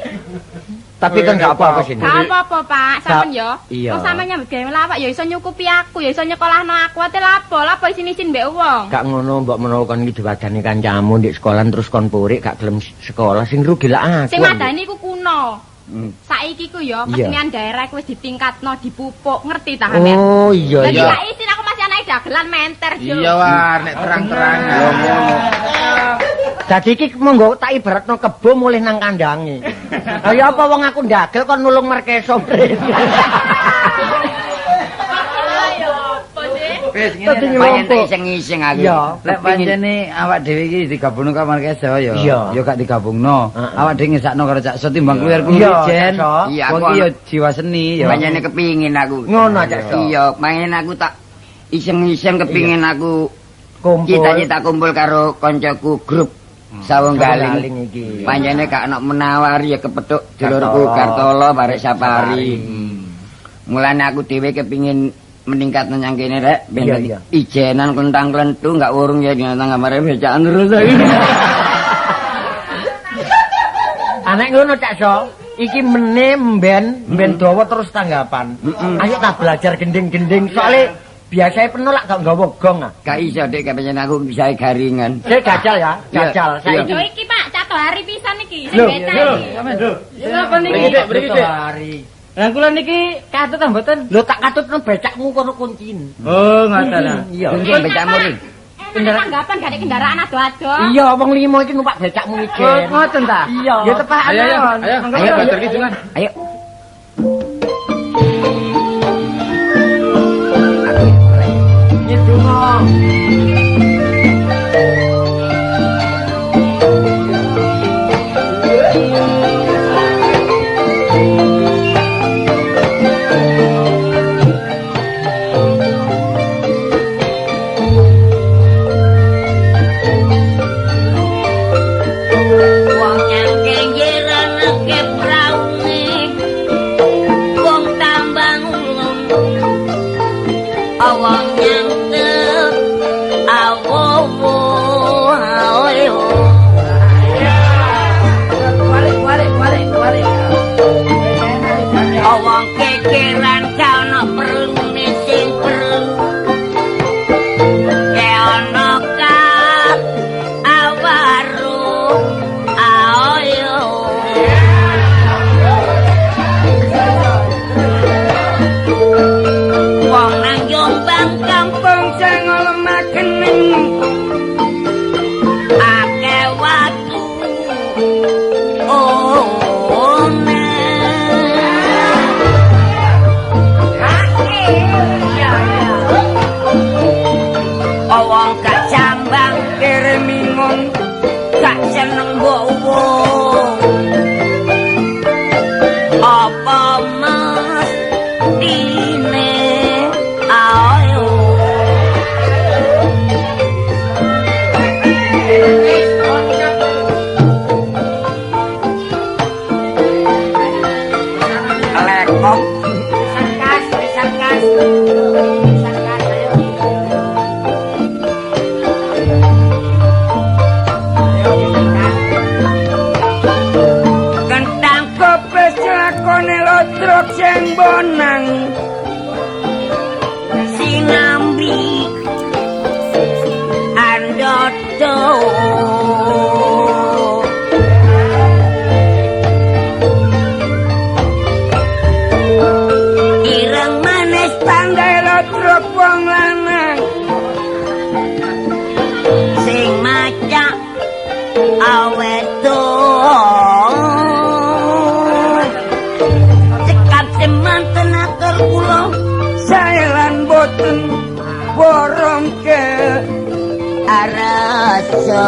Tapi kan gak apa-apa sih. Gak apa-apa, Pak. Sampeyan yo. Iya. Wong sampeyan nyambut gawe melawak ya iso nyukupi aku, ya iso nyekolahno aku. Ate lapo isin-isin mbek wong. Gak ngono mbok menawa kon iki diwadani kancamu ndek sekolah terus kon purik gak gelem sekolah sing rugi lah aku. Sing madani iku kuno. Hmm. Saiki ku yo Iya. kesenian daerah ku wis ditingkatno, dipupuk, ngerti ta sampean? Oh iya Lagi iya. tak isin aku masih anake dagelan menter yo. Iya, War, nek terang-terangan. Dadi iki monggo tak ibaratno kebo mulih nang kandange. Kaya apa wong aku ndagel kon nulung merkeso mrene. Ayo, apa sih? Wis Tadi ngene. Payen tak ngelompok. iseng-iseng aku. Iya. Lek pancene awak dhewe iki digabungno kamar keso ya. Iya. Ya gak digabungno. Heeh. Awak dhewe ngesakno karo Cak So timbang kuliah Iya, jen. Cak So. Iya, Wong aku iki ya jiwa seni ya. Pancene kepingin aku. Ngono, Cak So. Iya, pancen aku tak iseng-iseng kepingin aku Kumpul. cita-cita kumpul karo koncoku grup Sawunggaling. Galing iki. Pancene gak ono menawari ya kepethuk Kartolo. dulurku Kartolo barek Sapari. Hmm. Mulane aku dhewe kepingin meningkat nang kene rek ben Iya, dadi iya. ijenan kentang klentu gak urung ya di nang kamare becakan terus aku. Anek ngono Cak So. Iki mben dawa terus tanggapan. Ayo tak belajar gending-gending soalnya biasanya penolak gak nggawa gong ah. Gak iso dek pancen aku bisa garingan. Saya gajal ya, gajal. Iya. Saiki. Yo iki Pak, cato hari pisan iki. Sing Loh, becak loh. iki. Napa niki? Mriki, Dik. Lah kula niki katut ta mboten? Lho tak katutno becakmu kono kuncin. Oh, ngoten. Iya. Kuncin becakmu ri. Kendaraan tanggapan gak ada kendaraan ado-ado. Iya, wong limo iki numpak becakmu iki. Oh, ngoten ta? Iya. Ya tepakan Ayo, ayo, mawon. ayo, Monggo, ayo, ayo. bater ki jungan. Ayo. Nyedungo. wong gak jambang kere mingun gak seneng bowo apa mas dine ayo lekok pisan kas kentang kopes lakone lotrok sing bonang sinambi andoto ireng manis tanggai lotrok wong lanang sing maca awedo cekap semanten atur kula saelan boten borong ke arasa